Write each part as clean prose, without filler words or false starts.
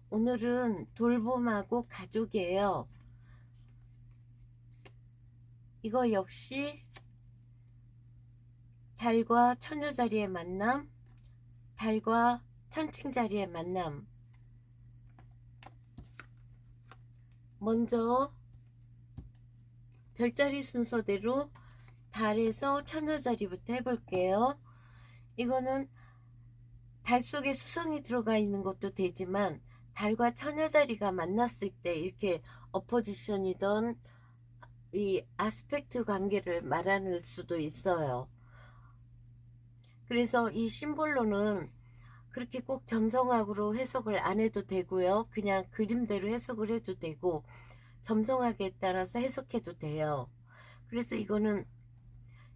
오늘은 돌봄하고 가족이에요. 이거 역시 달과 처녀자리의 만남, 달과 천칭자리의 만남. 먼저 별자리 순서대로 달에서 처녀자리부터 해볼게요. 이거는 달 속에 수성이 들어가 있는 것도 되지만 달과 처녀자리가 만났을 때 이렇게 어포지션이던 이 아스펙트 관계를 말하는 수도 있어요. 그래서 이 심볼로는 그렇게 꼭 점성학으로 해석을 안 해도 되고요. 그냥 그림대로 해석을 해도 되고 점성학에 따라서 해석해도 돼요. 그래서 이거는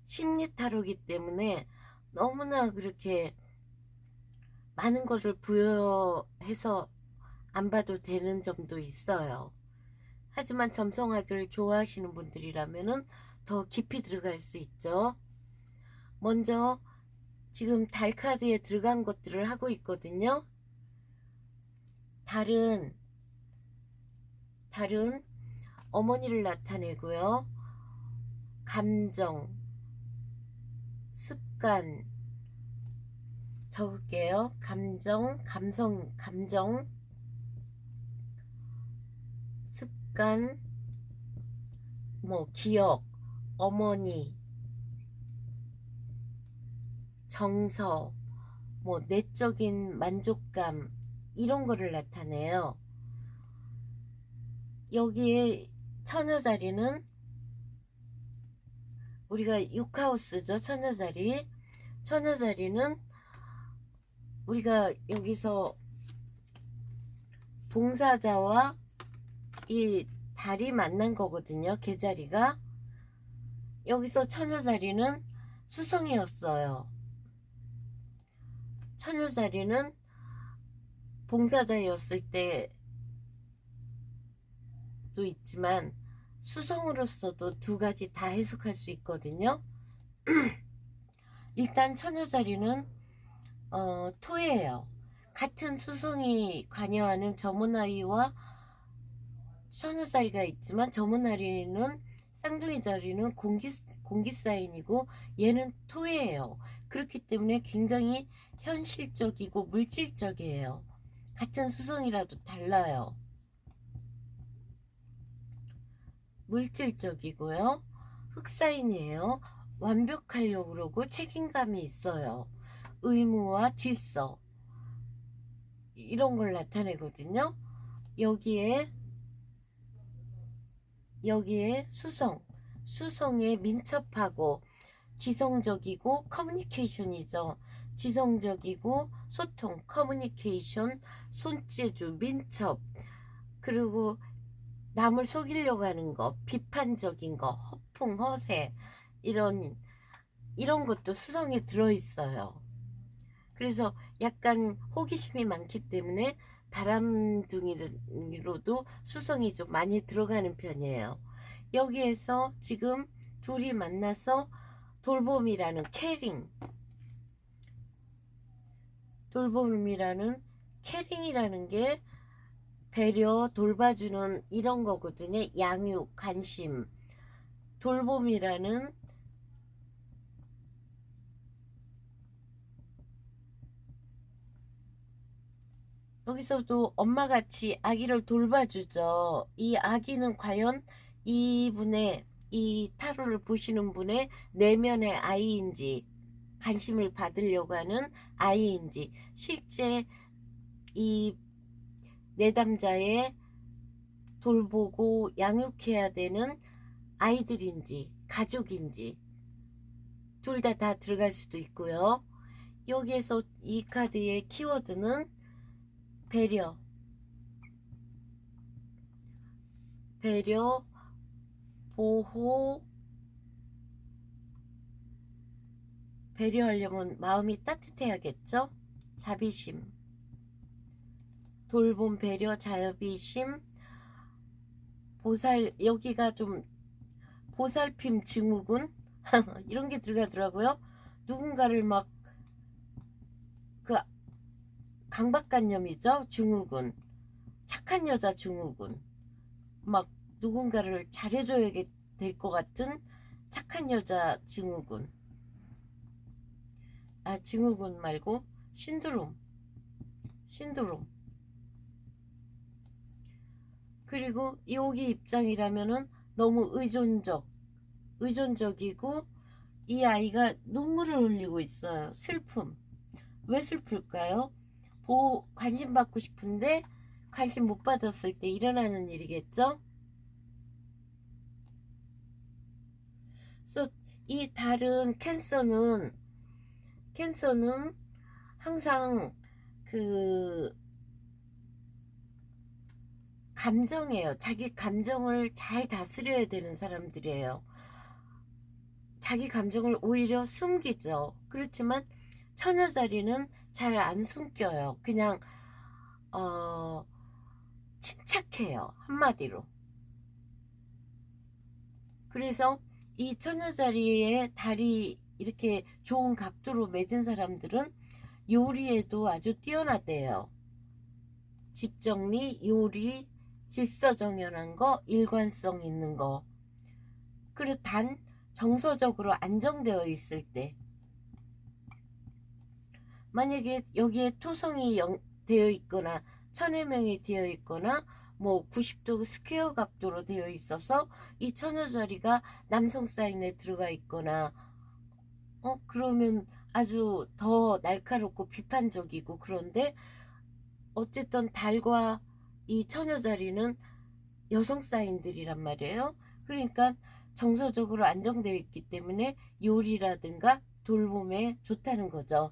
심리 타로이기 때문에 너무나 그렇게 많은 것을 부여해서 안 봐도 되는 점도 있어요. 하지만 점성학을 좋아하시는 분들이라면 더 깊이 들어갈 수 있죠. 먼저 지금 달 카드에 들어간 것들을 하고 있거든요. 달은 어머니를 나타내고요. 감정, 습관 적을게요. 감정, 습관, 기억, 어머니, 정서, 내적인 만족감, 이런 거를 나타내요. 여기에 처녀자리는 우리가 6하우스죠. 처녀자리는 우리가 여기서 동사자와 이 달이 만난 거거든요. 계자리가. 여기서 처녀자리는 수성이었어요. 처녀자리는 봉사자였을 때도 있지만 수성으로서도 두 가지 다 해석할 수 있거든요. 일단 처녀자리는 토예요. 같은 수성이 관여하는 저문아리와 처녀자리가 있지만 저문아리는 쌍둥이 자리는 공기 사인이고 얘는 토예요. 그렇기 때문에 굉장히 현실적이고 물질적이에요. 같은 수성이라도 달라요. 물질적이고요. 흑사인이에요. 완벽하려고 그러고 책임감이 있어요. 의무와 질서 이런 걸 나타내거든요. 여기에 수성에 민첩하고 지성적이고 커뮤니케이션이죠. 지성적이고 소통, 커뮤니케이션, 손재주, 민첩, 그리고 남을 속이려고 하는 거, 비판적인 거, 허풍, 허세, 이런 것도 수성에 들어있어요. 그래서 약간 호기심이 많기 때문에 바람둥이로도 수성이 좀 많이 들어가는 편이에요. 여기에서 지금 둘이 만나서 돌봄이라는 캐링이라는 게 배려, 돌봐주는 이런 거거든요. 양육, 관심. 돌봄이라는 여기서도 엄마같이 아기를 돌봐주죠. 이 아기는 과연 이분의 이 타로를 보시는 분의 내면의 아이인지 관심을 받으려고 하는 아이인지 실제 이 내담자의 돌보고 양육해야 되는 아이들인지 가족인지 둘 다 들어갈 수도 있고요. 여기에서 이 카드의 키워드는 배려, 보호, 배려하려면 마음이 따뜻해야겠죠? 자비심, 돌봄, 배려, 자비심, 여기가 좀 보살핌 증후군 이런 게 들어가더라고요. 누군가를 막 강박관념이죠. 증후군. 착한 여자 증후군, 막 누군가를 잘해줘야 될 것 같은 착한 여자 증후군, 증후군 말고 신드롬. 그리고 여기 입장이라면은 너무 의존적이고, 이 아이가 눈물을 흘리고 있어요. 슬픔. 왜 슬플까요? 관심 받고 싶은데 관심 못 받았을 때 일어나는 일이겠죠? 그래서 이 다른 캔서는 항상 그 감정이에요. 자기 감정을 잘 다스려야 되는 사람들이에요. 자기 감정을 오히려 숨기죠. 그렇지만 처녀자리는 잘 안 숨겨요. 그냥 침착해요. 한마디로. 그래서 이 처녀자리에 다리 이렇게 좋은 각도로 맺은 사람들은 요리에도 아주 뛰어나대요. 집 정리, 요리, 질서정연한 거, 일관성 있는 거. 그리고 단 정서적으로 안정되어 있을 때, 만약에 여기에 토성이 되어 있거나 천해명이 되어 있거나 뭐 90도 스퀘어 각도로 되어 있어서 이 처녀자리가 남성 사인에 들어가 있거나 그러면 아주 더 날카롭고 비판적이고, 그런데 어쨌든 달과 이 처녀자리는 여성 사인들이란 말이에요. 그러니까 정서적으로 안정되어 있기 때문에 요리라든가 돌봄에 좋다는 거죠.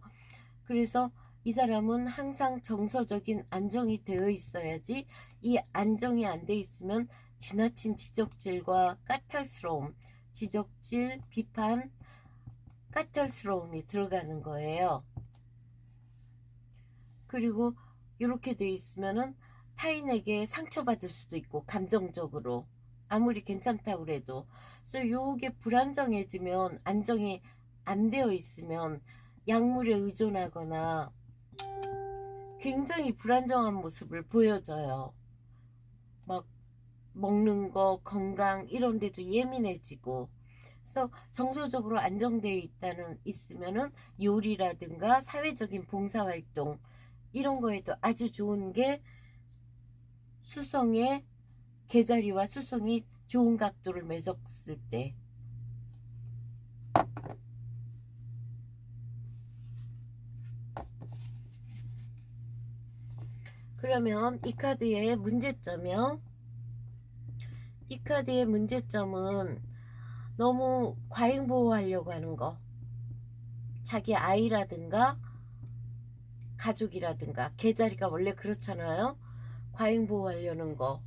그래서 이 사람은 항상 정서적인 안정이 되어 있어야지, 이 안정이 안 돼 있으면 지나친 지적질과 까탈스러움, 지적질, 비판, 까탈스러움이 들어가는 거예요. 그리고 이렇게 돼 있으면은 타인에게 상처받을 수도 있고, 감정적으로 아무리 괜찮다고 그래도. 그래서 요게 불안정해지면, 안정이 안 되어 있으면 약물에 의존하거나 굉장히 불안정한 모습을 보여줘요. 막 먹는 거, 건강 이런 데도 예민해지고. 그래서 정서적으로 안정되어 있으면은 요리라든가 사회적인 봉사활동 이런 거에도 아주 좋은 게, 수성의 개자리와 수성이 좋은 각도를 맺었을 때. 그러면 이 카드의 문제점이요. 이 카드의 문제점은 너무 과잉보호하려고 하는 거. 자기 아이라든가 가족이라든가, 개자리가 원래 그렇잖아요. 과잉보호하려는 거.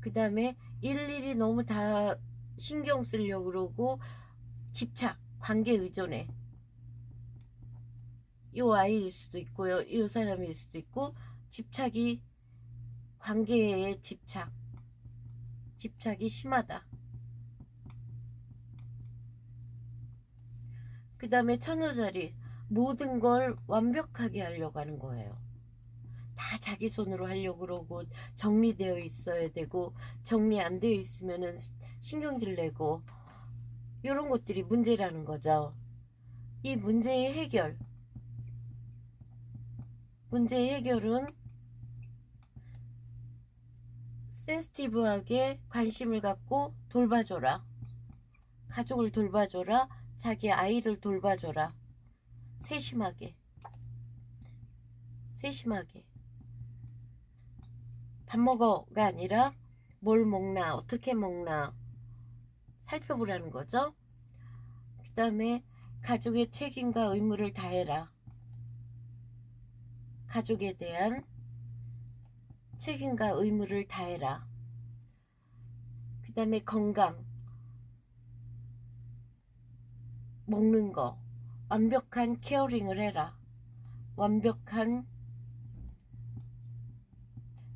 그 다음에 일일이 너무 다 신경 쓰려고 그러고, 집착, 관계 의존해. 요 아이일 수도 있고요, 요 사람일 수도 있고, 관계에 집착이 심하다. 그 다음에 천우자리, 모든 걸 완벽하게 하려고 하는 거예요. 다 자기 손으로 하려고 그러고, 정리되어 있어야 되고, 정리 안 되어 있으면은 신경질 내고, 이런 것들이 문제라는 거죠. 이 문제의 해결은 센스티브하게 관심을 갖고 돌봐줘라. 가족을 돌봐줘라. 자기 아이를 돌봐줘라. 세심하게. 밥 먹어가 아니라 뭘 먹나, 어떻게 먹나 살펴보라는 거죠. 그 다음에 가족의 책임과 의무를 다해라. 가족에 대한 책임과 의무를 다해라. 그 다음에 건강, 먹는 거, 완벽한 케어링을 해라.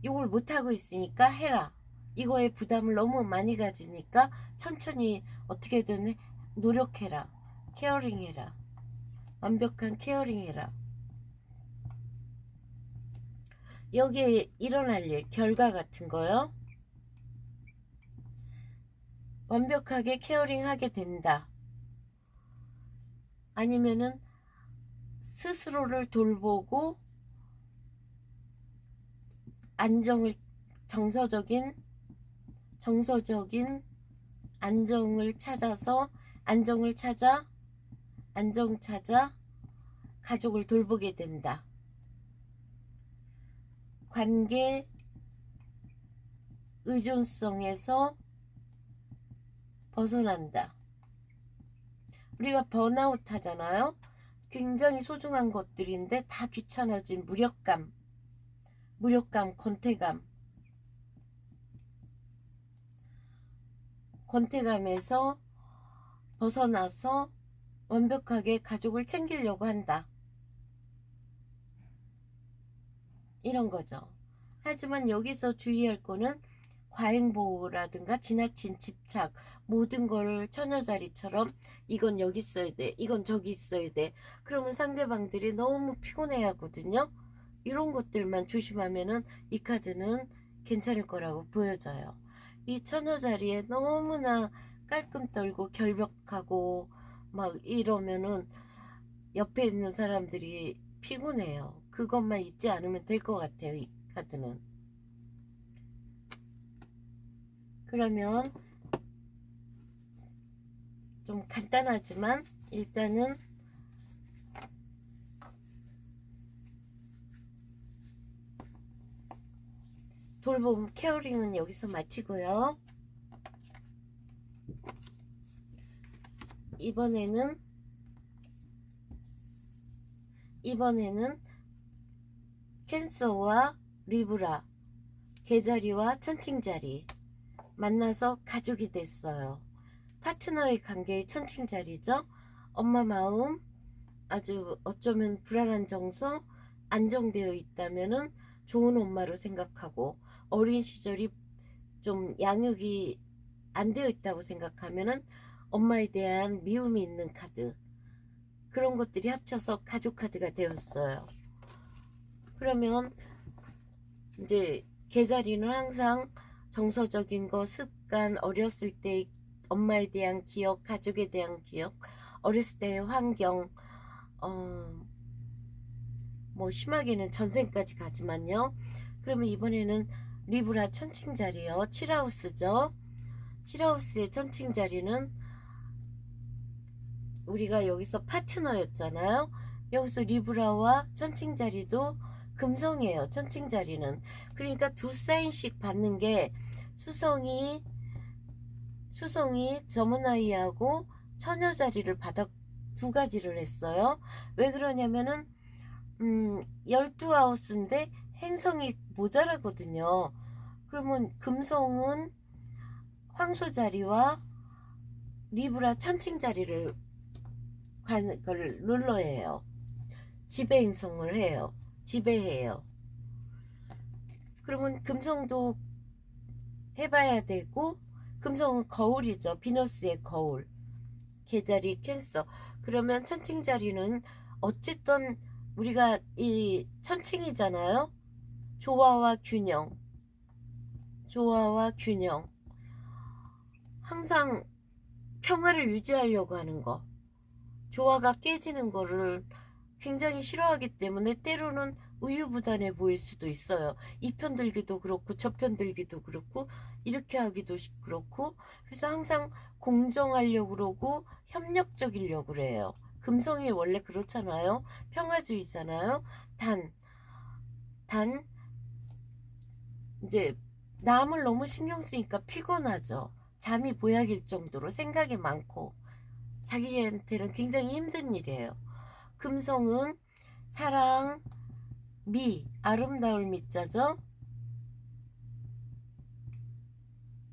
이걸 못하고 있으니까 해라. 이거에 부담을 너무 많이 가지니까 천천히 어떻게든 노력해라. 완벽한 케어링 해라. 여기에 일어날 일, 결과 같은 거요. 완벽하게 케어링하게 된다. 아니면은 스스로를 돌보고 안정을, 정서적인 안정을 찾아서 안정 찾아 가족을 돌보게 된다. 관계 의존성에서 벗어난다. 우리가 번아웃 하잖아요. 굉장히 소중한 것들인데 다 귀찮아진 무력감, 권태감에서 벗어나서 완벽하게 가족을 챙기려고 한다. 이런 거죠. 하지만 여기서 주의할 거는 과잉보호라든가 지나친 집착, 모든 걸 처녀자리처럼 이건 여기 있어야 돼, 이건 저기 있어야 돼. 그러면 상대방들이 너무 피곤해 하거든요. 이런 것들만 조심하면은 이 카드는 괜찮을 거라고 보여져요. 이 처녀자리에 너무나 깔끔 떨고 결벽하고 막 이러면은 옆에 있는 사람들이 피곤해요. 그것만 잊지 않으면 될 것 같아요, 이 카드는. 그러면 좀 간단하지만 일단은 돌봄 케어링은 여기서 마치고요. 이번에는 캔서와 리브라 개자리와 천칭자리 만나서 가족이 됐어요. 파트너의 관계의 천칭자리죠. 엄마 마음, 아주 어쩌면 불안한 정서, 안정되어 있다면은 좋은 엄마로 생각하고, 어린 시절이 좀 양육이 안 되어 있다고 생각하면은 엄마에 대한 미움이 있는 카드, 그런 것들이 합쳐서 가족 카드가 되었어요. 그러면 이제 개자리는 항상 정서적인 거, 습관, 어렸을 때 엄마에 대한 기억, 가족에 대한 기억, 어렸을 때의 환경, 뭐 심하게는 전생까지 가지만요. 그러면 이번에는 리브라 천칭자리요. 칠하우스죠. 칠하우스의 천칭자리는 우리가 여기서 파트너였잖아요. 여기서 리브라와 천칭자리도 금성이에요. 천칭자리는. 그러니까 두 사인씩 받는 게 수성이 저머나이하고 처녀자리를 받아 두 가지를 했어요. 왜 그러냐면은 12하우스인데 행성이 모자라거든요. 그러면 금성은 황소자리와 리브라 천칭자리를 걸 룰러해요. 지배 행성을 해요. 지배해요. 그러면 금성도 해봐야 되고, 금성은 거울이죠. 비너스의 거울. 개자리 캔서. 그러면 천칭자리는 어쨌든 우리가 이 천칭이잖아요. 조화와 균형. 항상 평화를 유지하려고 하는 거. 조화가 깨지는 거를 굉장히 싫어하기 때문에 때로는 우유부단해 보일 수도 있어요. 이 편 들기도 그렇고 저 편 들기도 그렇고 이렇게 하기도 그렇고, 그래서 항상 공정하려고 그러고 협력적이려고 그래요. 금성이 원래 그렇잖아요. 평화주의잖아요. 단 이제 남을 너무 신경 쓰니까 피곤하죠. 잠이 보약일 정도로 생각이 많고 자기한테는 굉장히 힘든 일이에요. 금성은 사랑, 아름다울 미자죠?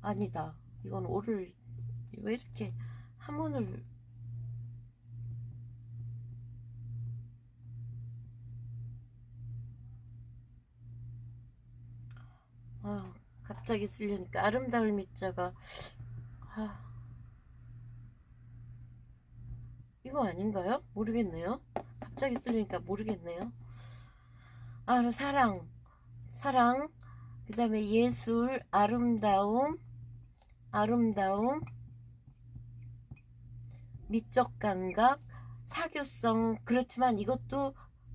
아니다. 이건 오를, 왜 이렇게 한문을, 갑자기 쓰려니까 아름다울 미자가, 아, 이거 아닌가요? 모르겠네요. 갑자기 쓰려니까 모르겠네요. 사랑. 사랑, 그 다음에 예술, 아름다움, 미적 감각, 사교성. 그렇지만 이것도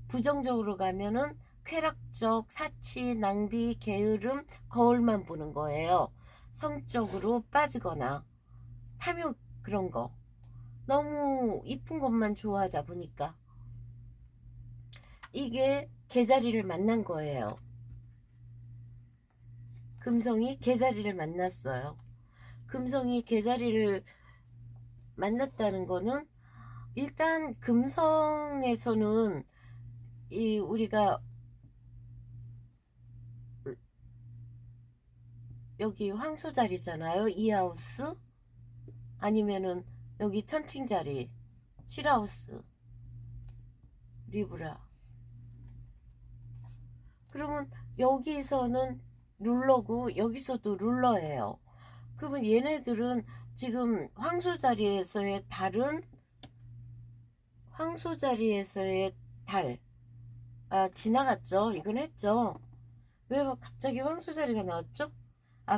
부정적으로 가면은 쾌락적, 사치, 낭비, 게으름, 거울만 보는 거예요. 성적으로 빠지거나 탐욕, 그런 거. 너무 이쁜 것만 좋아하다 보니까 이게 개자리를 만난 거예요. 금성이 개자리를 만났어요. 금성이 개자리를 만났다는 거는, 일단 금성에서는 이 우리가 여기 황소자리잖아요. 이하우스, 아니면은 여기 천칭자리, 칠하우스, 리브라. 그러면 여기서는 룰러고 여기서도 룰러예요. 그러면 얘네들은 지금 황소자리에서의 달은, 황소자리에서의 달, 지나갔죠. 이건 했죠. 왜 갑자기 황소자리가 나왔죠?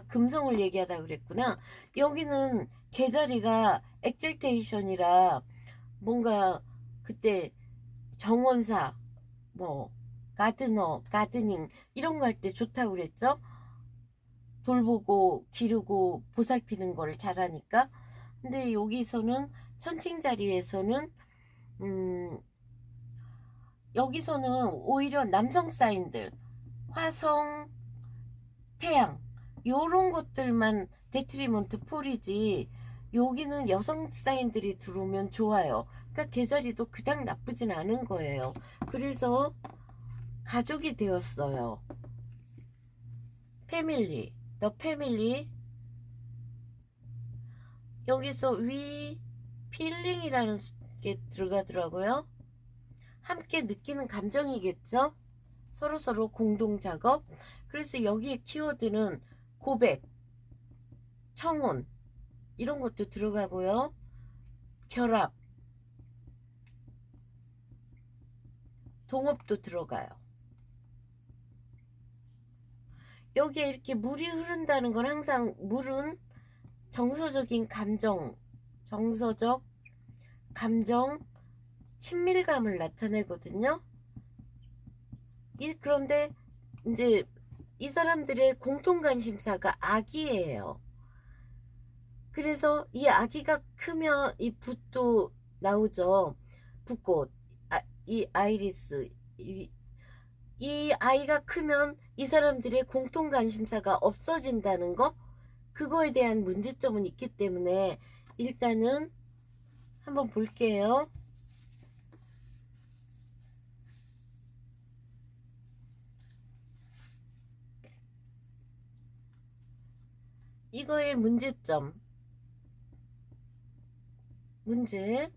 금성을 얘기하다 그랬구나. 여기는 개자리가 엑셀테이션이라 뭔가 그때 정원사, 뭐 가드너, 가드닝 이런 거 할 때 좋다고 그랬죠. 돌보고 기르고 보살피는 거를 잘하니까. 근데 여기서는 천칭자리에서는 여기서는 오히려 남성 사인들, 화성, 태양, 요런 것들만 데트리먼트 폴이지, 여기는 여성 사인들이 들어오면 좋아요. 그러니까 계자리도 그닥 나쁘진 않은 거예요. 그래서 가족이 되었어요. 패밀리, 더 패밀리. 여기서 위 필링이라는 게 들어가더라고요. 함께 느끼는 감정이겠죠. 서로서로 공동 작업. 그래서 여기에 키워드는 고백, 청혼 이런 것도 들어가고요. 결합, 동업도 들어가요. 여기에 이렇게 물이 흐른다는 건 항상 물은 정서적인 감정, 정서적 감정, 친밀감을 나타내거든요. 그런데 이제 이 사람들의 공통 관심사가 아기예요. 그래서 이 아기가 크면 이 붓도 나오죠. 붓꽃, 이 아이리스, 이 아이가 크면 이 사람들의 공통 관심사가 없어진다는 거, 그거에 대한 문제점은 있기 때문에 일단은 한번 볼게요. 이거의 문제점, 문제.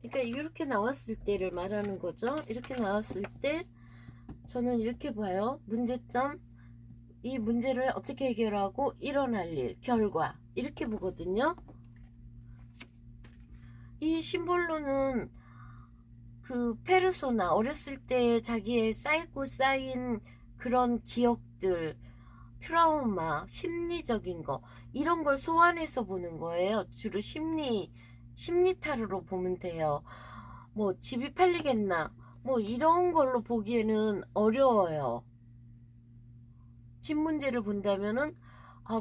그러니까 이렇게 나왔을 때를 말하는 거죠. 이렇게 나왔을 때 저는 이렇게 봐요. 문제점, 이 문제를 어떻게 해결하고 일어날 일, 결과, 이렇게 보거든요. 이 심볼로는 그 페르소나, 어렸을 때 자기의 쌓이고 쌓인 그런 기억들, 트라우마, 심리적인 거, 이런 걸 소환해서 보는 거예요. 주로 심리 타로로 보면 돼요. 뭐 집이 팔리겠나, 뭐 이런 걸로 보기에는 어려워요. 집 문제를 본다면은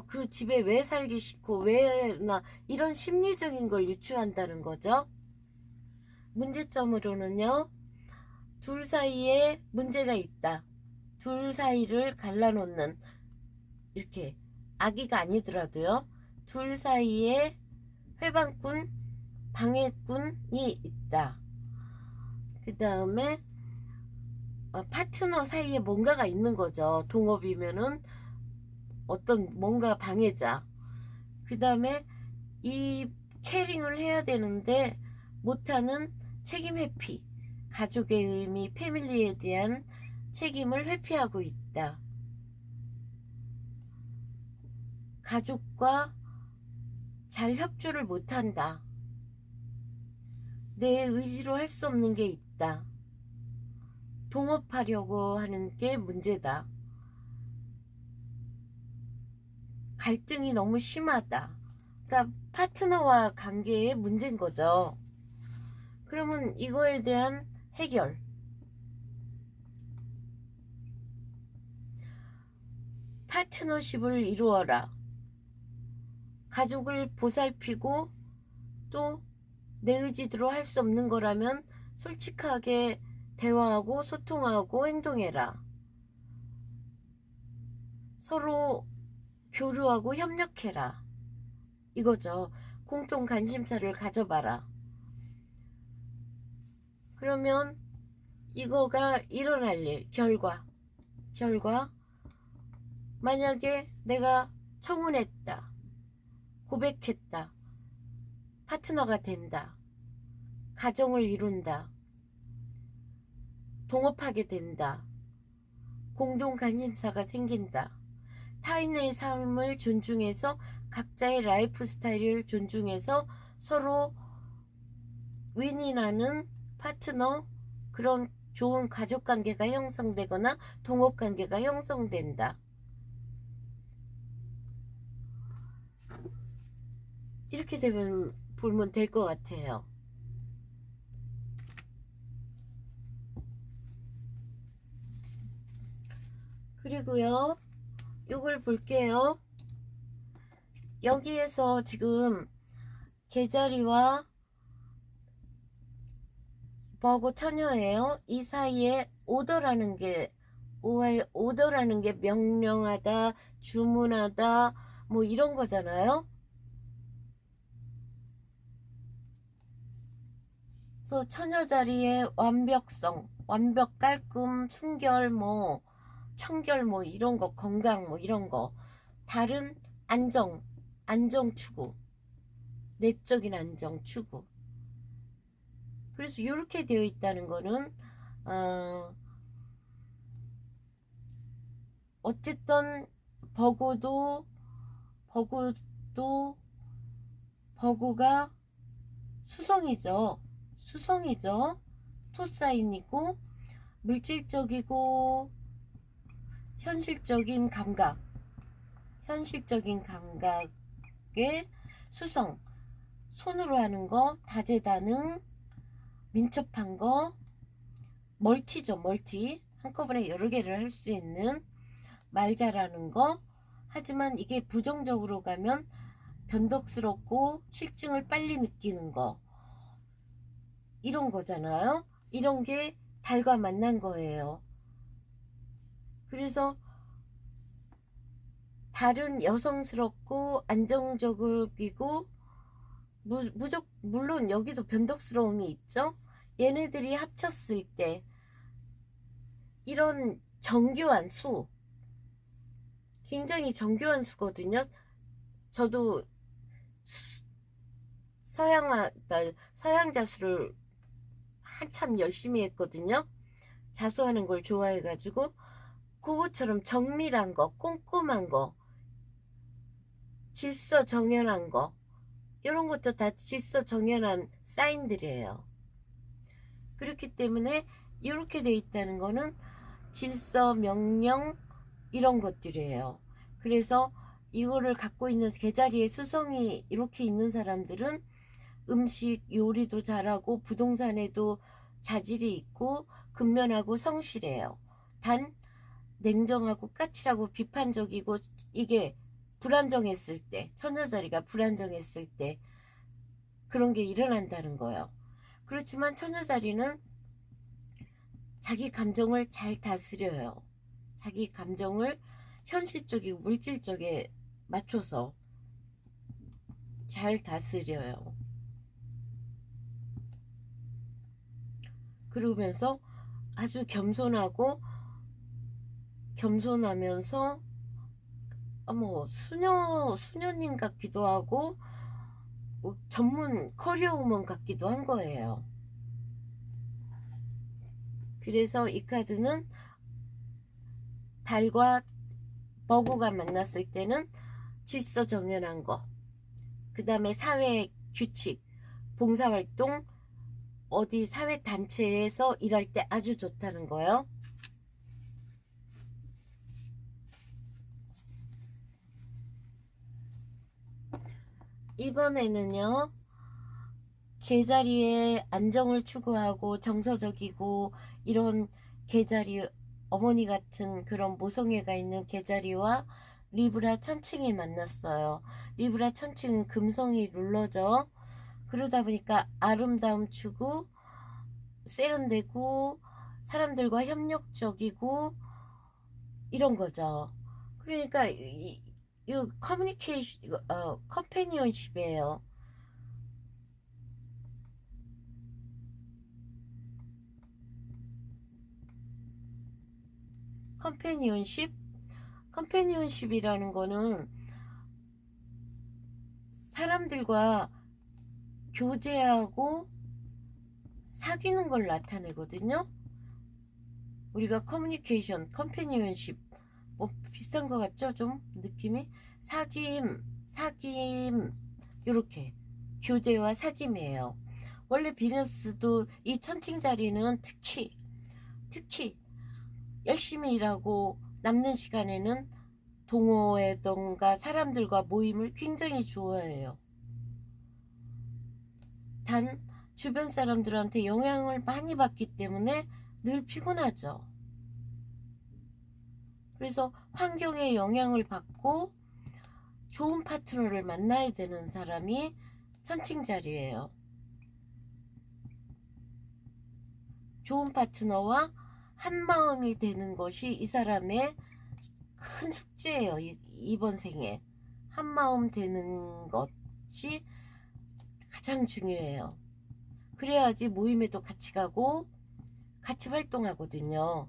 그 집에 왜 살기 싫고 왜나, 이런 심리적인 걸 유추한다는 거죠. 문제점으로는요, 둘 사이에 문제가 있다. 둘 사이를 갈라놓는, 이렇게 아기가 아니더라도요, 둘 사이에 회방꾼, 방해꾼이 있다. 그 다음에 파트너 사이에 뭔가가 있는 거죠. 동업이면은 어떤 뭔가 방해자. 그 다음에 이 캐링을 해야 되는데 못하는 책임 회피, 가족의 의미, 패밀리에 대한 책임을 회피하고 있다. 가족과 잘 협조를 못한다. 내 의지로 할 수 없는 게 있다. 동업하려고 하는 게 문제다. 갈등이 너무 심하다. 그러니까 파트너와 관계에 문제인 거죠. 그러면 이거에 대한 해결. 파트너십을 이루어라. 가족을 보살피고 또 내 의지대로 할 수 없는 거라면 솔직하게 대화하고 소통하고 행동해라. 서로 교류하고 협력해라. 이거죠. 공통 관심사를 가져봐라. 그러면 이거가 일어날 일, 결과. 만약에 내가 청혼했다. 고백했다. 파트너가 된다. 가정을 이룬다. 동업하게 된다. 공동 관심사가 생긴다. 타인의 삶을 존중해서 각자의 라이프 스타일을 존중해서 서로 윈윈하는 파트너, 그런 좋은 가족관계가 형성되거나 동업관계가 형성된다. 이렇게 되면 보면 될 것 같아요. 그리고요, 요걸 볼게요. 여기에서 지금 계자리와 버고 처녀예요. 이 사이에 오더라는 게 명령하다, 주문하다, 뭐 이런 거잖아요. 그래서 처녀 자리의 완벽성, 완벽, 깔끔, 순결, 뭐 청결, 뭐 이런 거, 건강, 뭐 이런 거, 다른 안정 추구, 내적인 안정 추구. 그래서 이렇게 되어 있다는 거는 어쨌든 버고가 수성이죠. 토사인이고 물질적이고 현실적인 감각의 수성, 손으로 하는 거, 다재다능, 민첩한 거, 멀티죠. 멀티, 한꺼번에 여러 개를 할 수 있는, 말 잘하는 거. 하지만 이게 부정적으로 가면 변덕스럽고 실증을 빨리 느끼는 거, 이런 거잖아요. 이런 게 달과 만난 거예요. 그래서 달은 여성스럽고 안정적이고 물론 여기도 변덕스러움이 있죠. 얘네들이 합쳤을 때 이런 정교한 수, 굉장히 정교한 수거든요. 저도 서양 자수를 한참 열심히 했거든요. 자수하는 걸 좋아해가지고 그것처럼 정밀한 거, 꼼꼼한 거, 질서정연한 거, 이런 것도 다 질서정연한 사인들이에요. 그렇기 때문에 이렇게 돼 있다는 거는 질서, 명령, 이런 것들이에요. 그래서 이거를 갖고 있는 계자리의 수성이 이렇게 있는 사람들은 음식, 요리도 잘하고 부동산에도 자질이 있고 근면하고 성실해요. 단 냉정하고 까칠하고 비판적이고, 이게 불안정했을 때, 처녀자리가 불안정했을 때 그런 게 일어난다는 거예요. 그렇지만 처녀자리는 자기 감정을 잘 다스려요. 자기 감정을 현실적이고 물질적에 맞춰서 잘 다스려요. 그러면서 아주 겸손하면서 뭐 수녀님 같기도 하고 뭐 전문 커리어 우먼 같기도 한 거예요. 그래서 이 카드는 달과 버고가 만났을 때는 질서정연한 거, 그 다음에 사회 규칙, 봉사활동, 어디 사회단체에서 일할 때 아주 좋다는 거예요. 이번에는요, 개자리의 안정을 추구하고 정서적이고 이런 개자리, 어머니 같은 그런 모성애가 있는 개자리와 리브라 천칭이 만났어요. 리브라 천칭은 금성이 룰러죠. 그러다 보니까 아름다움 추구, 세련되고 사람들과 협력적이고 이런 거죠. 그러니까 이 커뮤니케이션, 컴패니언십이에요. 컴패니언십? 컴패니언십이라는 거는 사람들과 교제하고 사귀는 걸 나타내거든요. 우리가 커뮤니케이션, 컴패니언십 뭐 비슷한 것 같죠? 좀 느낌이 사귐 요렇게 교제와 사귐이에요. 원래 비너스도 이 천칭 자리는 특히 열심히 일하고 남는 시간에는 동호회던가 사람들과 모임을 굉장히 좋아해요. 단 주변 사람들한테 영향을 많이 받기 때문에 늘 피곤하죠. 그래서 환경에 영향을 받고 좋은 파트너를 만나야 되는 사람이 천칭자리예요. 좋은 파트너와 한마음이 되는 것이 이 사람의 큰 숙제예요. 이번 생에 한마음 되는 것이 가장 중요해요. 그래야지 모임에도 같이 가고 같이 활동하거든요.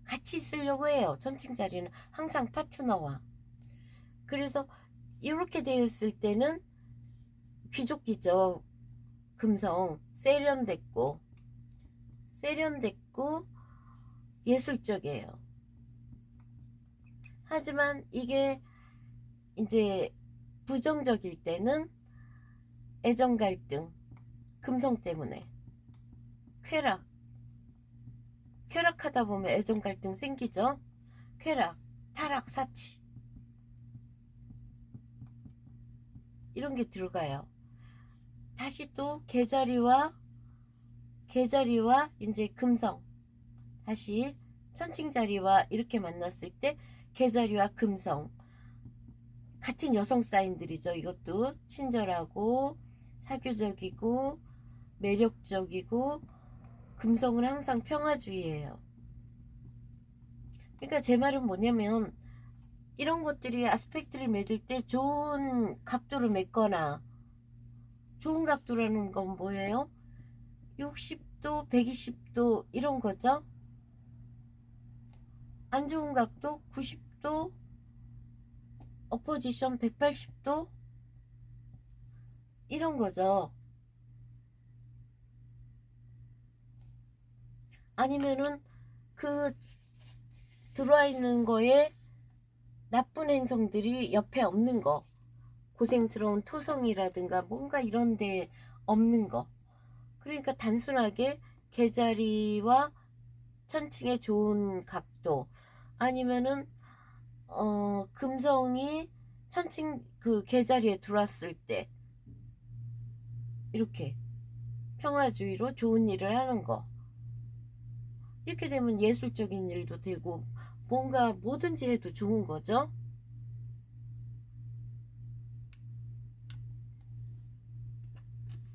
같이 있으려고 해요. 천칭자리는 항상 파트너와. 그래서 이렇게 되었을 때는 귀족이죠. 금성 세련됐고 예술적이에요. 하지만 이게 이제 부정적일 때는 애정 갈등, 금성 때문에 쾌락하다 보면 애정 갈등 생기죠. 쾌락, 타락, 사치 이런 게 들어가요. 다시 또 계자리와 이제 금성, 다시 천칭자리와 이렇게 만났을 때 계자리와 금성 같은 여성 사인들이죠. 이것도 친절하고 사교적이고 매력적이고 금성은 항상 평화주의예요. 그러니까 제 말은 뭐냐면 이런 것들이 아스펙트를 맺을 때 좋은 각도를 맺거나, 좋은 각도라는 건 뭐예요? 60도, 120도 이런 거죠. 안 좋은 각도 90도, 어포지션 180도 이런 거죠. 아니면은 그 들어와 있는 거에 나쁜 행성들이 옆에 없는 거, 고생스러운 토성이라든가 뭔가 이런 데 없는 거. 그러니까 단순하게 개자리와 천칭의 좋은 각도, 아니면은 금성이 천칭 그 개자리에 들어왔을 때 이렇게 평화주의로 좋은 일을 하는 거. 이렇게 되면 예술적인 일도 되고 뭔가 뭐든지 해도 좋은 거죠.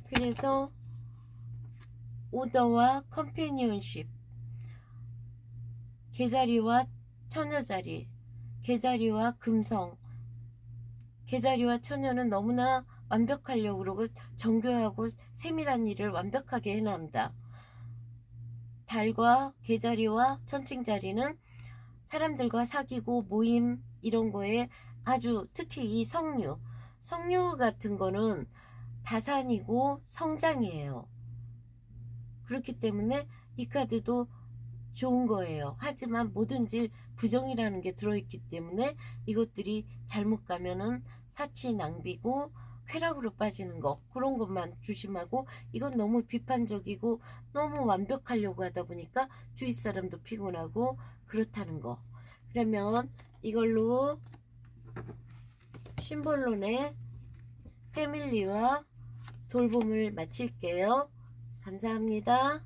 그래서 오더와 컴패니언십, 개자리와 처녀자리, 개자리와 금성, 개자리와 처녀는 너무나 완벽하려고 그러고 정교하고 세밀한 일을 완벽하게 해낸다. 달과 개자리와 천칭자리는 사람들과 사귀고 모임 이런 거에 아주 특히 이 성류 같은 거는 다산이고 성장이에요. 그렇기 때문에 이 카드도 좋은 거예요. 하지만 뭐든지 부정이라는 게 들어있기 때문에 이것들이 잘못 가면은 사치 낭비고 쾌락으로 빠지는 거, 그런 것만 조심하고, 이건 너무 비판적이고 너무 완벽하려고 하다 보니까 주위 사람도 피곤하고 그렇다는 거. 그러면 이걸로 심볼론의 패밀리와 돌봄을 마칠게요. 감사합니다.